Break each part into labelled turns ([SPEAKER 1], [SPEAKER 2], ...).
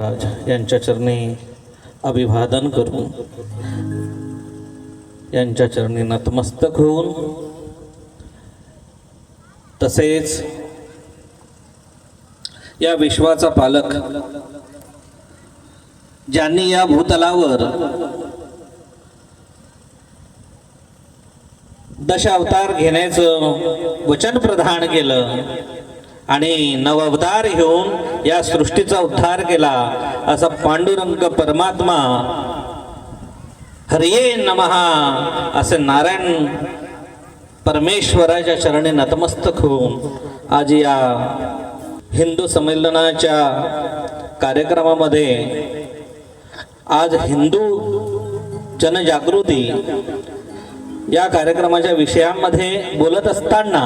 [SPEAKER 1] राज यांच्या चरणी अभिवादन करून यांच्या चरणी नतमस्तक होऊन तसेच या विश्वाचा पालक ज्यांनी या भूतलावर दशावतार घेण्याचं वचन प्रदान केलं आणि नवअवतार घेऊन या सृष्टीचा उद्धार केला असा पांडुरंग परमात्मा हरिये नमः असे नारायण परमेश्वराच्या चरणी नतमस्तक होऊन आज या हिंदू संमेलनाच्या कार्यक्रमामध्ये आज हिंदू जनजागृती या कार्यक्रमाच्या विषयामध्ये बोलत असताना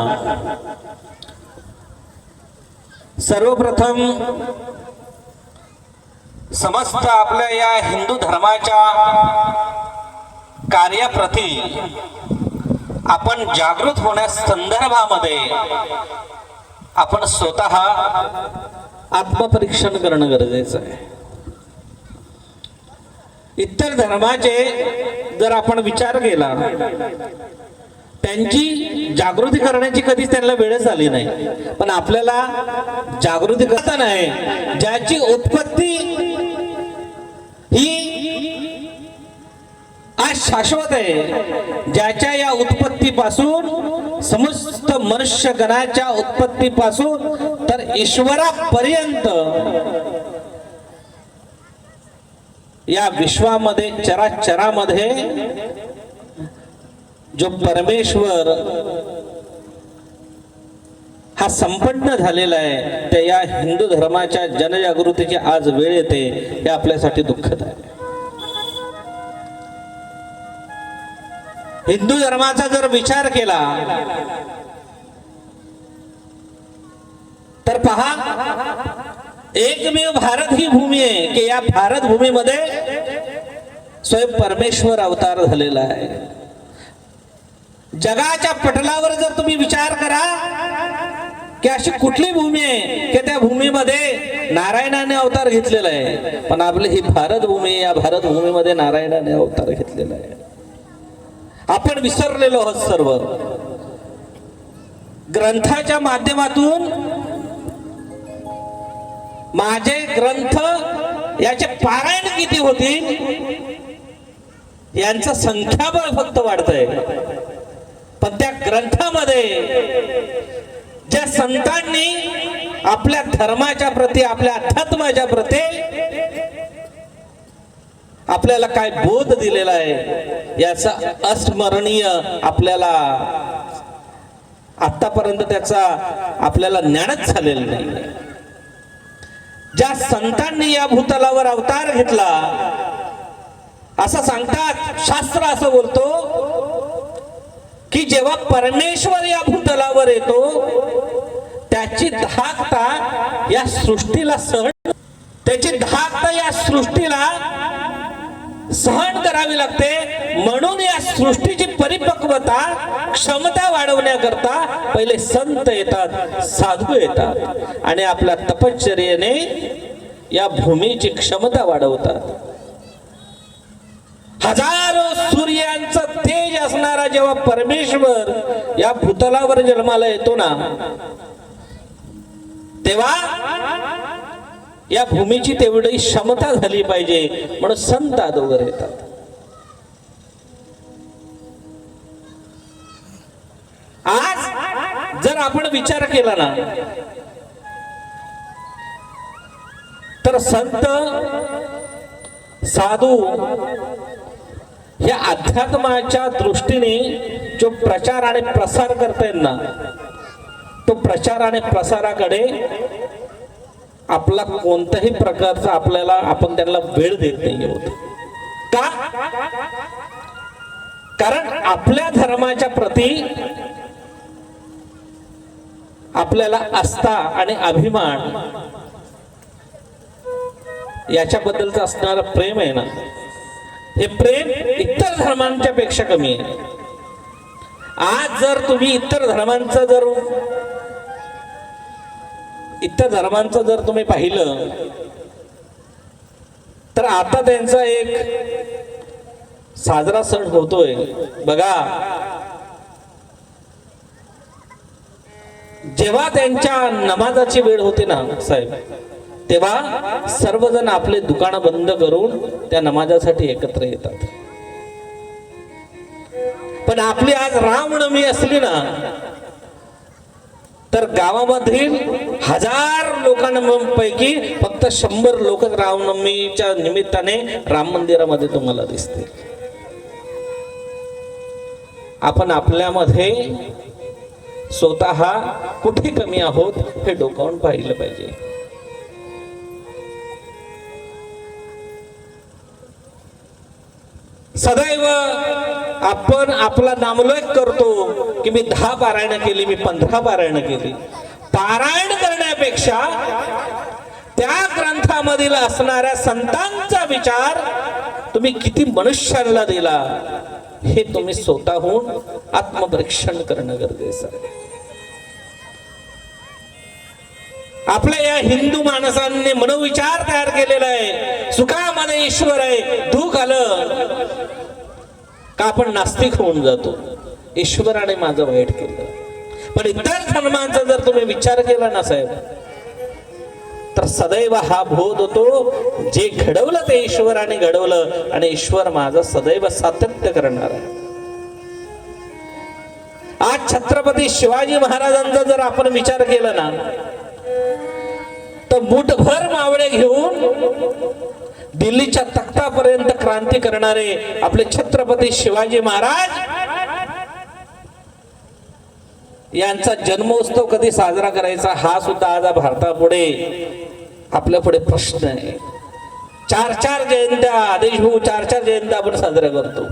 [SPEAKER 1] सर्वप्रथम समस्त आपल्या या हिंदू धर्माच्या कार्याप्रती आपण जागृत होण्यास संदर्भामध्ये आपण स्वतः आत्मपरीक्षण करणं गरजेचं आहे. इतर धर्माचे जर आपण विचार केला त्यांची जागृती करण्याची कधीच त्यांना वेळच आली नाही, पण आपल्याला जागृती करता नाही ज्याची उत्पत्ती ही आज शाश्वत आहे, ज्याच्या या उत्पत्तीपासून समस्त मनुष्यगणाच्या उत्पत्तीपासून तर ईश्वरापर्यंत या विश्वामध्ये चराचरामध्ये जो परमेश्वर हा संपन्न झालेला आहे, त्या या हिंदू धर्माच्या जनजागृतीची आज वेळ येते हे आपल्यासाठी दुःखद आहे. हिंदू धर्माचा जर विचार केला तर पहा, एकमेव भारत ही भूमी आहे की या भारत भूमीमध्ये स्वयं परमेश्वर अवतार झालेला आहे. जगाच्या पटलावर जर तुम्ही विचार करा की अशी कुठली भूमी आहे की त्या भूमीमध्ये नारायणाने अवतार घेतलेला आहे, पण आपली ही भारत भूमी, या भारत भूमीमध्ये नारायणाने अवतार घेतलेला आहे. आपण विसरलेलो आहोत सर्व. ग्रंथाच्या माध्यमातून माझे ग्रंथ याचे पारायण किती होतील यांचं संख्याबळ फक्त वाढतंय, पण त्या ग्रंथामध्ये ज्या संतांनी आपल्या धर्माच्या प्रती, आपल्या अध्यात्माच्या प्रती आपल्याला काय बोध दिलेला आहे याचा अस्मरणीय आपल्याला आतापर्यंत त्याचा आपल्याला ज्ञानच झालेलं नाही. ज्या संतांनी या भूतलावर अवतार घेतला असं सांगतात, शास्त्र असं बोलतो की जेव्हा परमेश्वर या भूतलावर येतो त्याची धाकता या सृष्टीला सहन, त्याची धाकता या सृष्टीला सहन करावी लागते. म्हणून या सृष्टीची परिपक्वता, क्षमता वाढवण्याकरता पहिले संत येतात, साधू येतात आणि आपल्या तपश्चर्येने या भूमीची क्षमता वाढवतात. हजारो सूर्यांचं तेज असणारा जेव्हा परमेश्वर या भूतलावर जन्माला येतो ना, तेव्हा या भूमीची तेवढी क्षमता झाली पाहिजे, म्हणून संत अगोदर येतात. आज जर आपण विचार केला ना तर संत, साधू या अध्यात्माच्या दृष्टीने जो प्रचार आणि प्रसार करतायत ना, तो प्रचार आणि प्रसाराकडे आपला कोणत्याही प्रकारचा आपण त्यांना वेळ देत नाही होत. का? कारण आपल्या धर्माच्या प्रती आपल्याला आस्था आणि अभिमान याच्याबद्दलचं असणारं प्रेम आहे ना, हे प्रेम इतर धर्मांच्या पेक्षा कमी आहे. आज जर तुम्ही इतर धर्मांचं जर तुम्ही पाहिलं तर आता त्यांचा एक साजरा सण होतोय बघा. जेव्हा त्यांच्या नमाजाची वेळ होते ना साहेब, तेव्हा सर्वजण आपले दुकानं बंद करून त्या नमाजासाठी एकत्र येतात. पण आपली आज रामनवमी असली ना, तर गावामधील 1000 लोकांपैकी फक्त 100 लोक रामनवमीच्या निमित्ताने राम मंदिरामध्ये तुम्हाला दिसतील. आपण आपल्यामध्ये स्वतः कुठे कमी आहोत हे डोकावून पाहिलं पाहिजे. सदैव आपण आपला नामोल्लेख करतो की मी 10 पारायण केली, मी 15 पारायण केली. पारायण करण्यापेक्षा त्या ग्रंथामधील असणाऱ्या संतांचा विचार तुम्ही किती मनुष्याला दिला हे तुम्ही स्वतःहून आत्मपरीक्षण करणं गरजेचं आहे. आपल्या या हिंदू माणसांनी मनोविचार तयार केलेला आहे, सुखामध्ये ईश्वर आहे, दुःख आलं का आपण नास्तिक होऊन जातो, ईश्वराने माझं वाईट केलं. पण इतर धर्मांचा जर तुम्ही विचार केला ना साहेब, तर सदैव हा बोध होतो जे घडवलं ते ईश्वराने घडवलं आणि ईश्वर माझं सदैव सातत्य करणार आहे. आज छत्रपती शिवाजी महाराजांचा जर आपण विचार केला ना, तर मुठभर मावळे घेऊन दिल्लीच्या तख्तापर्यंत क्रांती करणारे आपले छत्रपती शिवाजी महाराज यांचा जन्मोत्सव कधी साजरा करायचा हा सुद्धा आज भारतापुढे आपल्या पुढे प्रश्न आहे. 4-4 जयंत्या आदेशभाऊ 4-4 जयंत्या आपण साजरा करतो.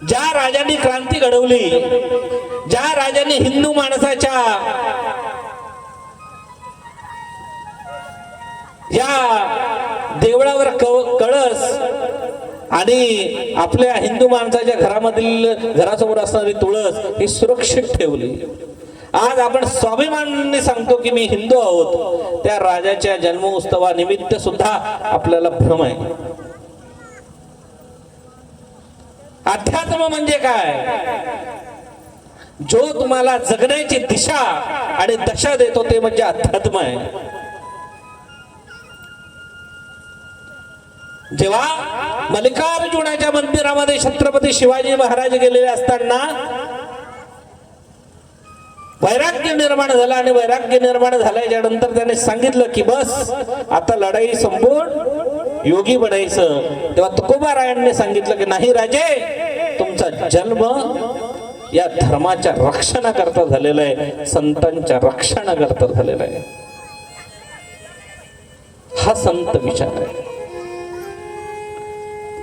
[SPEAKER 1] ज्या राजांनी क्रांती घडवली, ज्या राजांनी हिंदू माणसाच्या या देवळावर कळस आणि आपल्या हिंदू माणसाच्या घरासमोर असणारी तुळस ही सुरक्षित ठेवली. आज आपण स्वाभिमानाने सांगतो की मी हिंदू आहोत. त्या राजाच्या जन्मोत्सवानिमित्त सुद्धा आपल्याला भ्रम आहे. अध्यात्म म्हणजे काय? जो तुम्हाला जगण्याची दिशा आणि दशा देतो ते म्हणजे अध्यात्म आहे. जेव्हा मल्लिकार्जुनाच्या मंदिरामध्ये छत्रपती शिवाजी महाराज गेलेले असताना वैराग्य निर्माण झाला आणि वैराग्य निर्माण झाल्याच्या नंतर त्याने सांगितलं की बस आता लढाई संपून योगी बनायचं. तेव्हा तुकोबारायांनी सांगितलं की नाही राजे, तुमचा जन्म या धर्माच्या रक्षणाकरता झालेला आहे, संतांच्या रक्षणाकरता झालेला आहे. हा संत विचार आहे.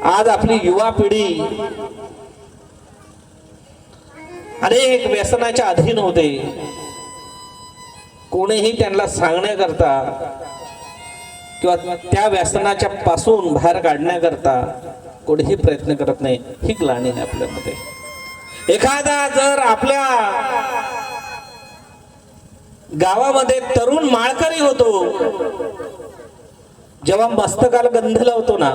[SPEAKER 1] आज आपली युवा पिढी अनेक व्यसनाच्या अधीन होते. कोणीही त्यांना सांगण्याकरता किंवा त्या व्यसनाच्या पासून बाहेर काढण्याकरता कोणीही प्रयत्न करत नाही. ही ग्लानी आहे आपल्यामध्ये. एखादा जर आपल्या गावामध्ये तरुण माळकरी होतो, जेव्हा मस्तकाला गंध लावतो ना,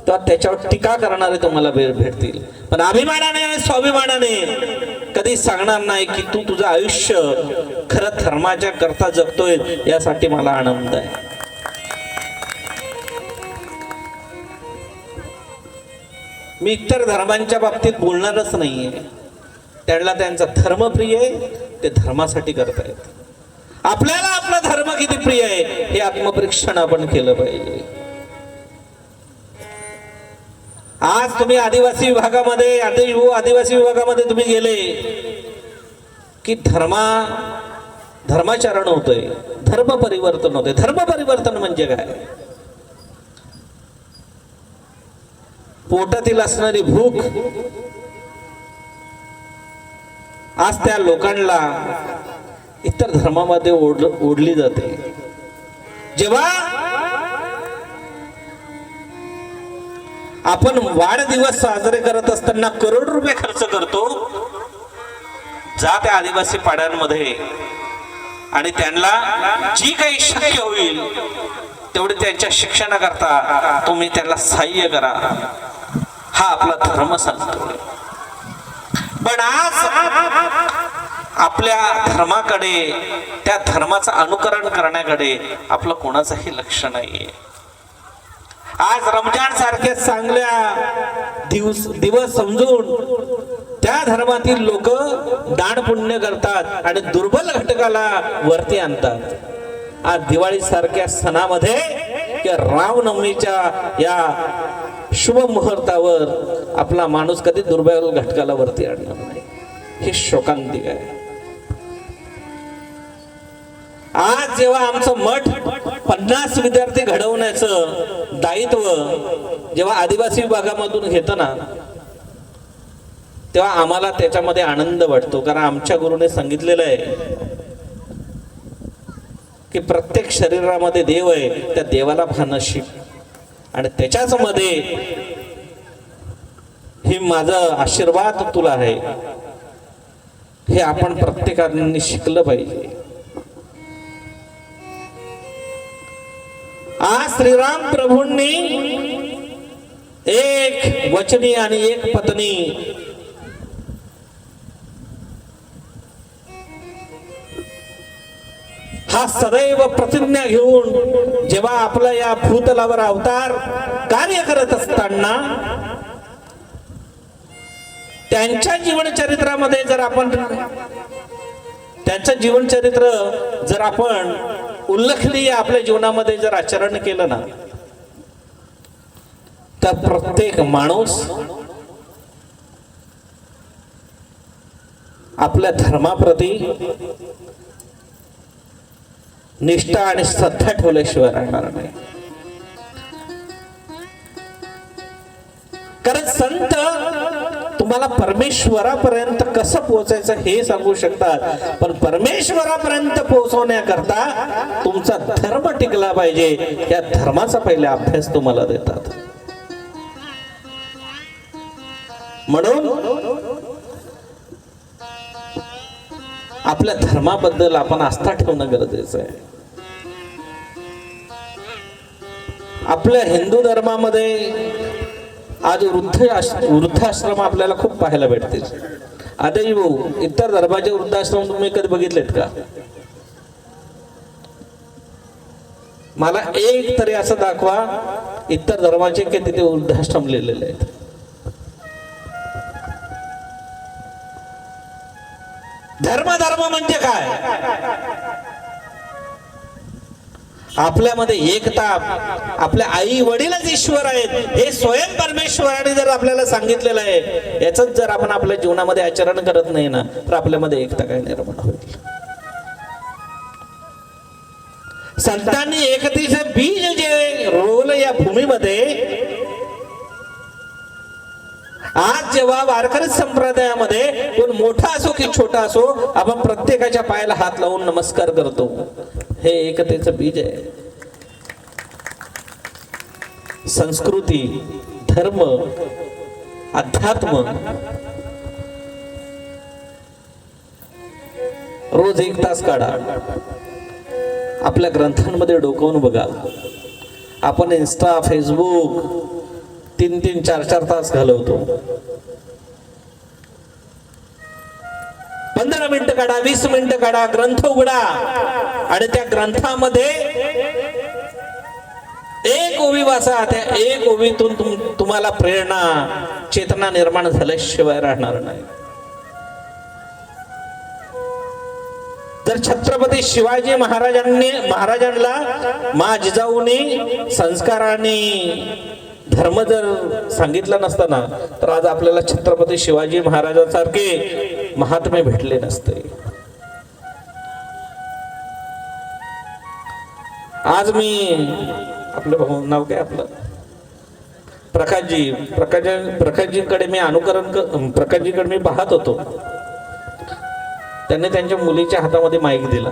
[SPEAKER 1] तेव्हा त्याच्यावर टीका करणारे तुम्हाला भेटतील. पण अभिमानाने आणि स्वाभिमानाने कधी सांगणार नाही की तू तुझं आयुष्य खरं धर्माच्या करता जगतोय, यासाठी मला आनंद आहे. मी इतर धर्मांच्या बाबतीत बोलणारच नाहीये. त्यांना त्यांचा धर्म प्रिय आहे, ते धर्मासाठी करतायत. आपल्याला आपला धर्म किती प्रिय आहे हे आत्मपरीक्षण आपण केलं पाहिजे. आज तुम्ही आदिवासी विभागामध्ये आदिवासी विभागामध्ये तुम्ही गेले की धर्माचरण होतंय, धर्म परिवर्तन होते. धर्म परिवर्तन म्हणजे काय? पोटातील असणारी भूक आज त्या लोकांना इतर धर्मामध्ये ओढली जाते. जेव्हा आपण वाढदिवस साजरे करत असताना करोड रुपये खर्च करतो, जा त्या आदिवासी पाड्यांमध्ये आणि त्यांना जी काही शक्य होईल तेवढे त्यांच्या शिक्षणाकरता तुम्ही त्यांना सहाय्य करा, हा आपला धर्म सांगतो. पण आज आपल्या धर्माकडे, त्या धर्माचं अनुकरण करण्याकडे आपलं कोणाचंही लक्ष नाहीये. आज रमजान सारख्या चांगल्या दिवस समजून त्या धर्मातील लोक दान पुण्य करतात आणि दुर्बल घटकाला वरती आणतात. आज दिवाळी सारख्या सणामध्ये किंवा रामनवमीच्या या शुभ मुहूर्तावर आपला माणूस कधी दुर्बल घटकाला वरती आणणार नाही, हे शोकांतिक आहे. आज जेव्हा आमचं मठ 50 विद्यार्थी घडवण्याचं दायित्व जेव्हा आदिवासी भागामधून घेतं ना, तेव्हा आम्हाला त्याच्यामध्ये आनंद वाटतो. कारण आमच्या गुरुने सांगितलेलं आहे की प्रत्येक शरीरामध्ये देव आहे, त्या देवाला भान शिक. आणि त्याच्याच मध्ये हे माझा आशीर्वाद तुला आहे, हे आपण प्रत्येकाने शिकलं पाहिजे. आज श्रीराम प्रभूंनी एक वचनी आणि एक पत्नी हा सदैव प्रतिज्ञा घेऊन जेव्हा आपला या भूतलावर अवतार कार्य करत असताना त्यांच्या जीवनचरित्रामध्ये जर आपण त्यांचं जीवनचरित्र जर आपण उल्लेखनीय आपल्या जीवनामध्ये जर आचरण केलं ना, तर प्रत्येक माणूस आपल्या धर्माप्रती निष्ठा आणि श्रद्धा ठेवल्याशिवाय राहणार नाही. कारण संत तुम्हाला परमेश्वरापर्यंत कसं पोहोचायचं हे सांगू शकतात, पण परमेश्वरापर्यंत पोहोचवण्याकरता तुमचा धर्म टिकला पाहिजे, या धर्माचा पहिले अभ्यास तुम्हाला देतात. म्हणून आपल्या धर्माबद्दल आपण आस्था ठेवणं गरजेचं आहे. आपल्या हिंदू धर्मामध्ये आज वृद्धाश्रम आपल्याला खूप पाहायला भेटतील. आदेश भाऊ, इतर धर्माचे वृद्धाश्रम तुम्ही कधी बघितलेत का? मला एक तरी असं दाखवा इतर धर्माचे की तिथे वृद्धाश्रम लिहिलेले आहेत. धर्म म्हणजे काय? आपल्यामध्ये एकता, आपल्या आई वडीलच ईश्वर आहेत हे स्वयं परमेश्वराने जर आपल्याला सांगितलेलं आहे, याच जर आपण आपल्या जीवनामध्ये आचरण करत नाही ना, तर आपल्यामध्ये एकता काय निर्माण होईल? संतांनी एकतेचे बीज जे रोवलं या भूमीमध्ये, आज जेव्हा वारकरी संप्रदायामध्ये कोण मोठा असो की छोटा असो, आपण प्रत्येकाच्या पायाला हात लावून नमस्कार करतो, हे एकतेचं बीज आहे. संस्कृती, धर्म, अध्यात्म, रोज 1 तास काढा, आपल्या ग्रंथांमध्ये डोकावून बघा. आपण इंस्टा, फेसबुक 3-3, 4-4 तास घालवतो. 15 मिनिटं काढा, 20 मिनिटं काढा, ग्रंथ उघडा आणि त्या ग्रंथामध्ये एक ओवी वाचा. त्या एक ओवीतून तुम्हाला प्रेरणा, चेतना निर्माण झाल्याशिवाय राहणार नाही. जर छत्रपती शिवाजी महाराजांना मा जिजाऊनी संस्काराने धर्म जर सांगितला नसताना, तर आज आपल्याला छत्रपती शिवाजी महाराजांसारखे महात्मे भेटले नसते. आज मी आपलं भाऊ नाव काय आपलं प्रकाशजीकडे मी प्रकाशजीकडे मी पाहत होतो. त्यांनी त्यांच्या मुलीच्या हातामध्ये माईक दिला,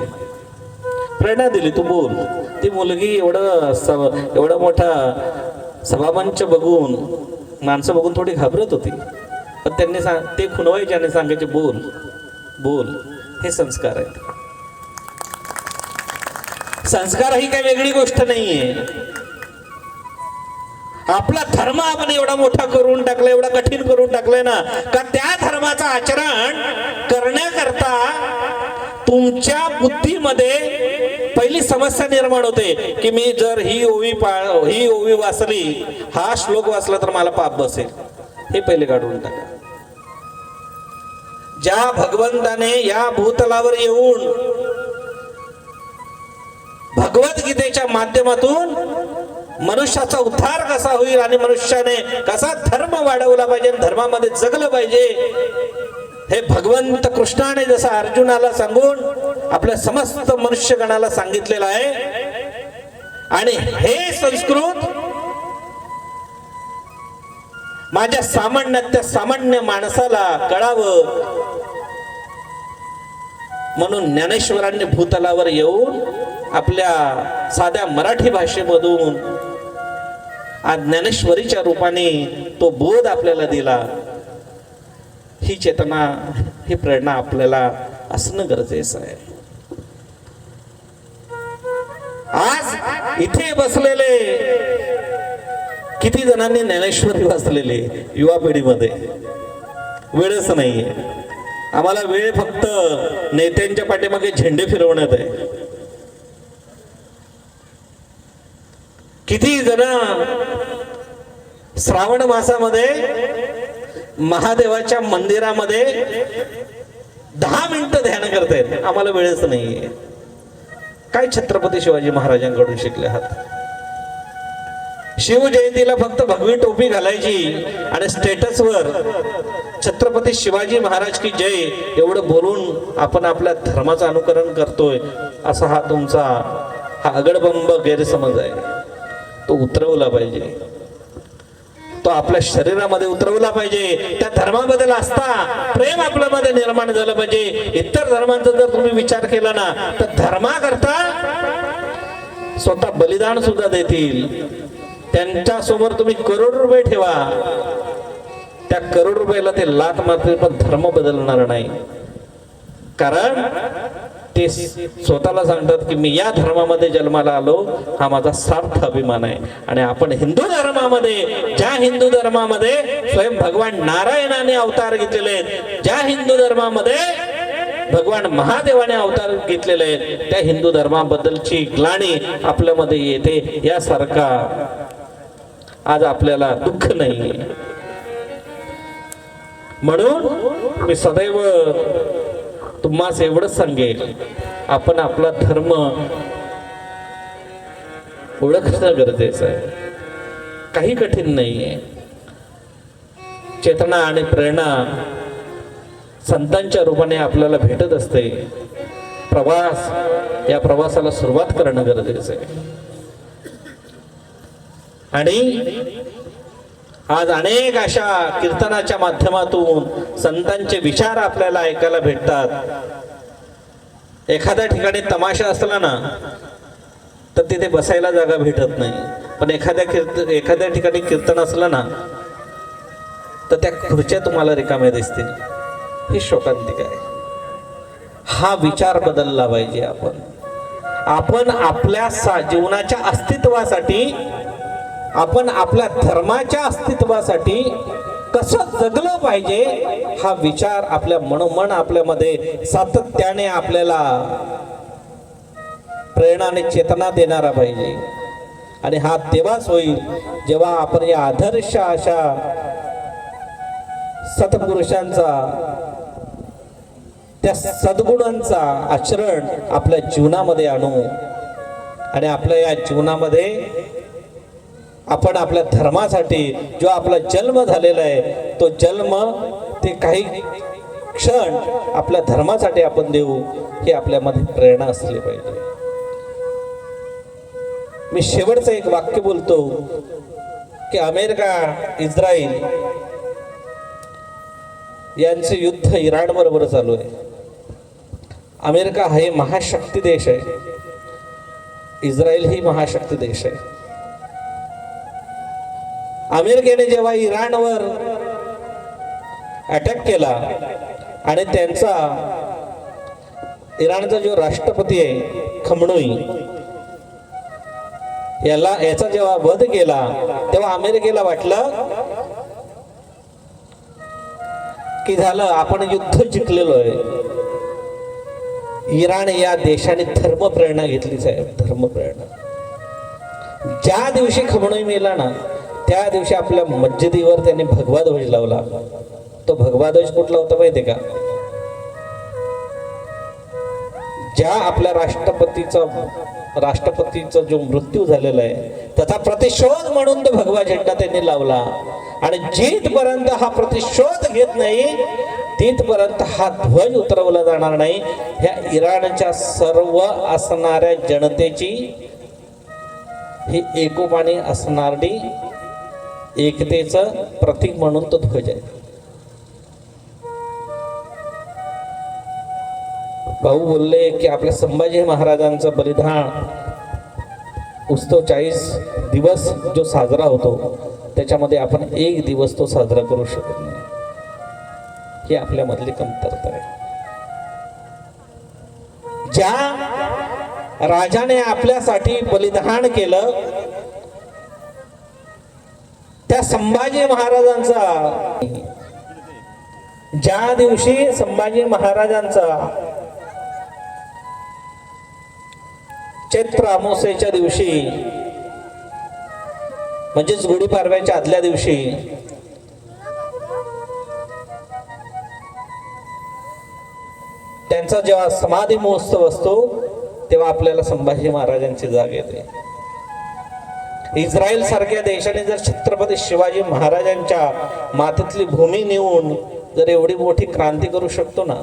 [SPEAKER 1] प्रेरणा दिली, तू बोल. ती मुलगी एवढा मोठा सभामंच बघून, माणसं बघून थोडी घाबरत होती, पण त्यांनी ते खुणवायचे आणि सांगायचे बोल बोल. हे संस्कार आहेत. संस्कार ही काही वेगळी गोष्ट नाहीये. आपला धर्म आपण एवढा मोठा करून टाकला, एवढा कठीण करून टाकलाय ना, का त्या धर्माचं आचरण करण्याकरता तुमच्या बुद्धीमध्ये पहिली समस्या निर्माण होते की मी जर ही ओवी वाचली, हा श्लोक वाचला तर मला पाप बसेल. हे पहिले काढून टाका. ज्या भगवंताने या भूतलावर येऊन भगवद्गीतेच्या माध्यमातून मनुष्याचा उद्धार कसा होईल आणि मनुष्याने कसा धर्म वाढवला पाहिजे, धर्मामध्ये जगलं पाहिजे, हे भगवंत कृष्णाने जसं अर्जुनाला सांगून आपल्या समस्त मनुष्यगणाला सांगितलेलं आहे. आणि हे संस्कृत माझ्या सामान्यातल्या सामान्य माणसाला कळावं म्हणून ज्ञानेश्वरांनी भूतलावर येऊन आपल्या साध्या मराठी भाषेमधून आज ज्ञानेश्वरीच्या रूपाने तो बोध आपल्याला दिला. ही चेतना, ही प्रेरणा आपल्याला असणं गरजेचं आहे. आज इथे बसलेले किती जणांनी ज्ञानेश्वरी वाचलेले युवा पिढीमध्ये? वेळच नाहीये आम्हाला. वेळ फक्त नेत्यांच्या पाठीमागे झेंडे फिरवण्यात आहे. किती जण श्रावण मासामध्ये महादेवाच्या मंदिरामध्ये 10 मिनिटं ध्यान करतायत. आम्हाला वेळच नाहीये. काय छत्रपती शिवाजी महाराजांकडून शिकले आहात? शिवजयंतीला फक्त भगवी टोपी घालायची आणि स्टेटसवर छत्रपती शिवाजी महाराज की जय एवढं बोलून आपण आपल्या धर्माचं अनुकरण करतोय, असा हा तुमचा आगडबंब गैरसमज आहे. तो उतरवला पाहिजे. तो आपल्या शरीरामध्ये उतरवला पाहिजे. त्या धर्माबद्दल आस्था, प्रेम आपल्यामध्ये निर्माण झालं पाहिजे. इतर धर्मांचा जर तुम्ही विचार केला ना तर धर्माकरता स्वतः बलिदान सुद्धा देतील. त्यांच्या समोर तुम्ही करोड रुपये ठेवा, त्या करोड रुपयाला ते लात मारतील पण धर्म बदलणार नाही. कारण ते स्वतःला सांगतात की मी या धर्मामध्ये जन्माला आलो, हा माझा सार्थ अभिमान आहे. आणि आपण हिंदू धर्मामध्ये, ज्या हिंदू धर्मामध्ये स्वयं भगवान नारायणाने अवतार घेतलेले आहेत, ज्या हिंदू धर्मामध्ये भगवान महादेवाने अवतार घेतलेले आहेत, त्या हिंदू धर्माबद्दलची ग्लानी आपल्यामध्ये येते. यासारखा आज आपल्याला दुःख नाही. म्हणून मी सदैव तुम्हाला एवढंच सांगेल, आपण आपला धर्म ओळखणं गरजेचं आहे. काही कठीण नाहीये. चेतना आणि प्रेरणा संतांच्या रूपाने आपल्याला भेटत असते. प्रवास, या प्रवासाला सुरुवात करणं गरजेचं आहे. आणि आज अनेक अशा कीर्तनाच्या माध्यमातून संतांचे विचार आपल्याला ऐकायला भेटतात. एखाद्या ठिकाणी तमाशा असला ना तर तिथे बसायला जागा भेटत नाही, पण एखाद्या ठिकाणी कीर्तन असलं ना तर त्या खुर्च्या तुम्हाला रिकाम्या दिसतील. ही शोकांतिका आहे. हा विचार बदलला पाहिजे. आपण आपल्या जीवनाच्या अस्तित्वासाठी, आपण आपल्या धर्माच्या अस्तित्वासाठी कसं जगलं पाहिजे, हा विचार आपल्या मनोमन आपल्यामध्ये सातत्याने आपल्याला प्रेरणा आणि चेतना देणारा पाहिजे. आणि हा तेव्हाच होईल जेव्हा आपण या आदर्श अशा सत्पुरुषांचा, त्या सद्गुणांचा आचरण आपल्या जीवनामध्ये आणू. आणि आपल्या या जीवनामध्ये आपण आपल्या धर्मासाठी जो आपला जन्म झालेला आहे, तो जन्म, ते काही क्षण आपल्या धर्मासाठी आपण देऊ, ही आपल्यामध्ये प्रेरणा असली पाहिजे. मी शेवटचं एक वाक्य बोलतो की अमेरिका, इस्रायल यांचे युद्ध इराण बरोबर चालू आहे. अमेरिका हा महाशक्ती देश आहे, इस्रायल ही महाशक्ती देश आहे. अमेरिकेने जेव्हा इराणवर अटॅक केला आणि त्यांचा, इराणचा जो राष्ट्रपती आहे खमणोई, याचा जेव्हा वध केला तेव्हा अमेरिकेला वाटलं की झालं, आपण युद्ध जिंकलेलो आहे. इराण या देशाने धर्म प्रेरणा घेतली साहेब, धर्म प्रेरणा. ज्या दिवशी खमणोई मेला ना त्या दिवशी आपल्या मस्जिदीवर त्यांनी भगवा ध्वज लावला. तो भगवा ध्वज कुठला होता माहितीये का? ज्या आपल्या राष्ट्रपतीचा जो मृत्यू झालेला आहे त्याचा प्रतिशोध म्हणून तो भगवा झेंडा त्यांनी लावला. आणि जिथपर्यंत हा प्रतिशोध घेत नाही तिथपर्यंत हा ध्वज उतरवला जाणार नाही. ह्या इराणच्या सर्व असणाऱ्या जनतेची ही एकोपाने असणारी एकतेचं प्रतीक म्हणून तो ध्वज आहे. भाऊ बोलले की आपल्या संभाजी महाराजांचं बलिदान उत्सव 40 दिवस जो साजरा होतो त्याच्यामध्ये आपण एक दिवस तो साजरा करू शकत नाही. ही आपल्यामधली कमतरता आहे. ज्या राजाने आपल्यासाठी बलिदान केलं त्या संभाजी महाराजांचा, ज्या दिवशी संभाजी महाराजांचा चैत्र अमावस्येच्या दिवशी म्हणजेच गुढीपाडव्याच्या आदल्या दिवशी त्यांचा जेव्हा समाधी महोत्सव असतो तेव्हा आपल्याला संभाजी महाराजांची जाग येते. इस्रायल सारख्या देशाने जर छत्रपती शिवाजी महाराजांच्या मातीतली भूमी नेऊन जर एवढी मोठी क्रांती करू शकतो ना,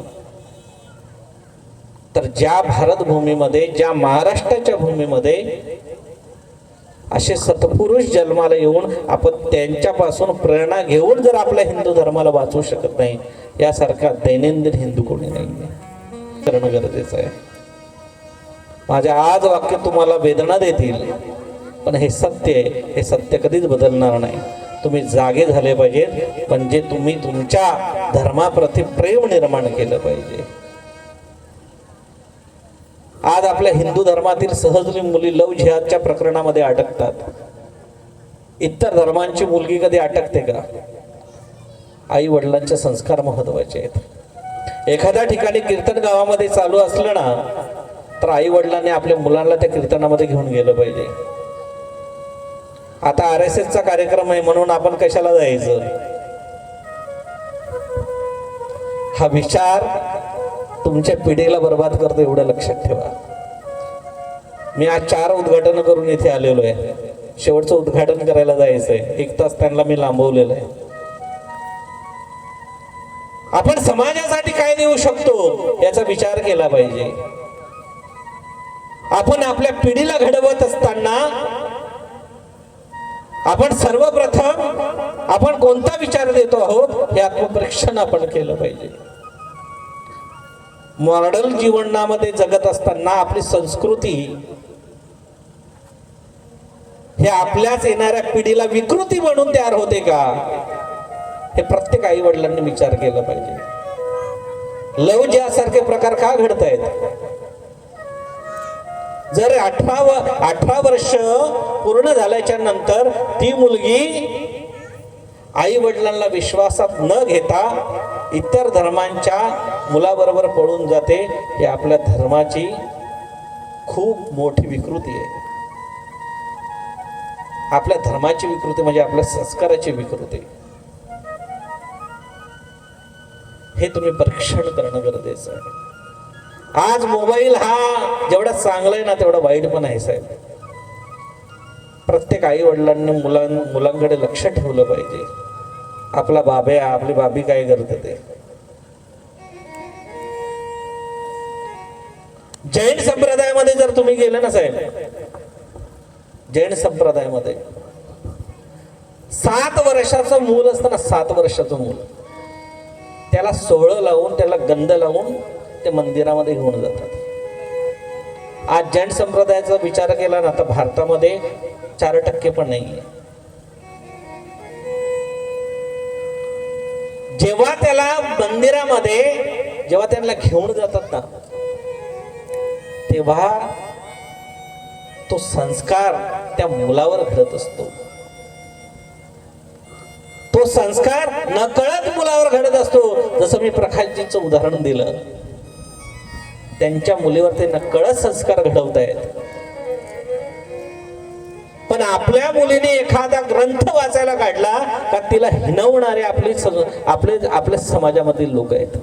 [SPEAKER 1] तर ज्या भारत भूमीमध्ये, ज्या महाराष्ट्राच्या भूमीमध्ये असे सत्पुरुष जन्माला येऊन आपण त्यांच्यापासून प्रेरणा घेऊन जर आपल्या हिंदू धर्माला वाचवू शकत नाही, यासारखा दैनंदिन हिंदू कोणी नाही करणं गरजेचं आहे. माझे आज वाक्य तुम्हाला वेदना देतील, पण हे सत्य आहे. हे सत्य कधीच बदलणार नाही. तुम्ही जागे झाले पाहिजेत, म्हणजे तुम्ही तुमच्या धर्माप्रती प्रेम निर्माण केलं पाहिजे. आज आपल्या हिंदू धर्मातील सहजली मुली लव जिहादच्या प्रकरणामध्ये अटकतात. इतर धर्मांची मुलगी कधी अटकते का? आई वडिलांचे संस्कार महत्वाचे आहेत. एखाद्या ठिकाणी कीर्तन गावामध्ये चालू असलं ना, तर आई वडिलांनी आपल्या मुलांना त्या कीर्तनामध्ये घेऊन गेलं पाहिजे. आता RSS चा कार्यक्रम आहे म्हणून आपण कशाला जायचं? हा विचार तुमच्या पिढीला बर्बाद करतो, एवढं लक्षात ठेवा. मी आज 4 उद्घाटन करून इथे आलेलो आहे. शेवटचं उद्घाटन करायला जायचंय. 1 तास त्यांना मी लांबवलेलं आहे. आपण समाजासाठी काय देऊ शकतो याचा विचार केला पाहिजे. आपण आपल्या पिढीला घडवत असताना आपण सर्वप्रथम आपण कोणता विचार देतो आहोत हे आत्मपरीक्षण आपण केलं पाहिजे. मॉडर्न जीवनामध्ये जगत असताना आपली संस्कृती हे आपल्याच येणाऱ्या पिढीला विकृती म्हणून तयार होते का, हे प्रत्येक आई वडिलांनी विचार केला पाहिजे. लव जिहादसारखे प्रकार का घडत आहेत? जर 18 वर्ष पूर्ण झाल्याच्या नंतर ती मुलगी आई वडिलांना विश्वासात न घेता इतर धर्मांच्या मुलाबरोबर पळून जाते, ही आपल्या धर्माची खूप मोठी विकृती आहे. आपल्या धर्माची विकृती म्हणजे आपल्या संस्काराची विकृती. हे तुम्ही परीक्षण करणं गरजेचं आहे. आज मोबाईल हा जेवढा चांगला आहे ना तेवढा वाईट पण आहे साहेब. प्रत्येक आई वडिलांनी मुलांकडे लक्ष ठेवलं पाहिजे. आपला बाबा, आपली बाबी काय करते ते. जैन संप्रदायामध्ये जर तुम्ही गेले ना साहेब, जैन संप्रदायामध्ये 7 वर्षाचं मूल असतं ना, 7 वर्षाचं मूल, त्याला सोहळं लावून, त्याला गंध लावून ते मंदिरामध्ये घेऊन जातात. आज जैन संप्रदायाचा विचार केला ना तर भारतामध्ये 4% पण नाहीये. जेव्हा त्याला मंदिरामध्ये जेव्हा त्यांना घेऊन जातात ना, तेव्हा तो संस्कार त्या मुलावर घडत असतो. तो संस्कार नकळत मुलावर घडत असतो. जसं मी प्रकाशजींचं उदाहरण दिलं, त्यांच्या मुलीवर ते नकळत संस्कार घडवतायत. पण आपल्या मुलीने एखादा ग्रंथ वाचायला काढला का तिला हिणवणारे आपल्या समाजामधील लोक आहेत.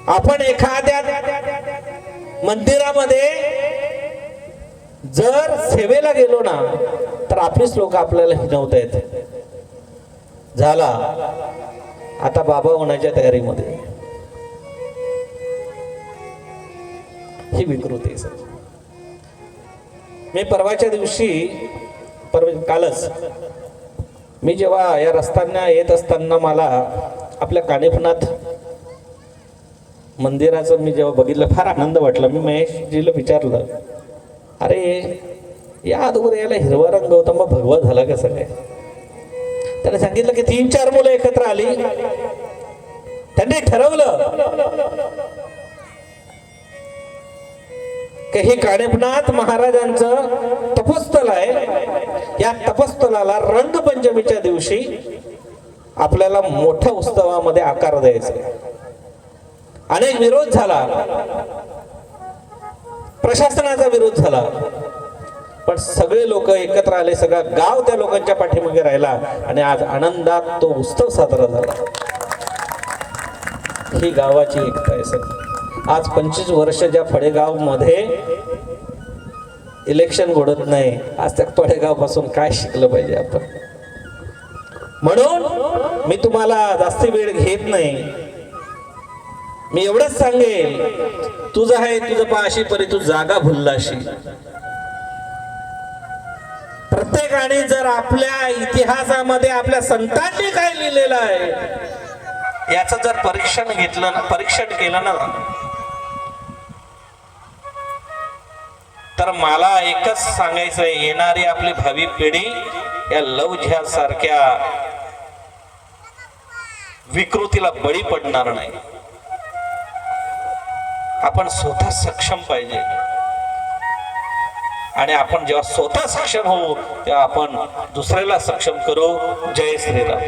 [SPEAKER 1] आपण एखाद्या मंदिरामध्ये जर सेवेला गेलो ना तर आपलीच लोक आपल्याला हिणवतायत. झाला आता बाबा होण्याच्या तयारीमध्ये. ही विकृती आहे. मी परवाच्या दिवशी कालच मी जेव्हा या रस्त्यांना येत असताना मला आपल्या कानिफनाथ मंदिराचं मी जेव्हा बघितलं फार आनंद वाटला. मी महेशजीला विचारलं, अरे या अगोदर याला हिरवा रंग होता मग भगवा झाला कसं काय? त्याने सांगितलं की 3-4 मुलं एकत्र आली, त्यांनी ठरवलं की हे कानिफनाथ महाराजांचं तपोस्थल आहे. या तपोस्थलाला रंगपंचमीच्या दिवशी आपल्याला मोठ्या उत्सवामध्ये आकार द्यायचा. अनेक विरोध झाला, प्रशासनाचा विरोध झाला, पण सगळे लोक एकत्र आले. सगळा गाव त्या लोकांच्या पाठीमागे राहिला आणि आज आनंदात तो उत्सव साजरा झाला. ही गावाची एकता आहे सर. आज 25 वर्ष ज्या फडेगाव मध्ये इलेक्शन घडत नाही, आज त्या फडेगाव पासून काय शिकलं पाहिजे आपण. म्हणून मी तुम्हाला जास्ती वेळ घेत नाही. मी एवढंच सांगेल, तुझं आहे तुझं पाशी परी तू जागा भुललाशी. प्रत्येकाने जर आपल्या इतिहासामध्ये आपल्या संतांनी काय लिहिलेलं आहे याचं जर परीक्षण केलं ना तर मला एकच सांगायचं आहे, येणारी आपली भावी पिढी या लव जिहाद सारख्या विकृतीला बळी पडणार नाही. आपण स्वतः सक्षम पाहिजे आणि आपण जेव्हा स्वतः सक्षम होऊ तेव्हा आपण दुसऱ्याला सक्षम करू. जय श्रीराम.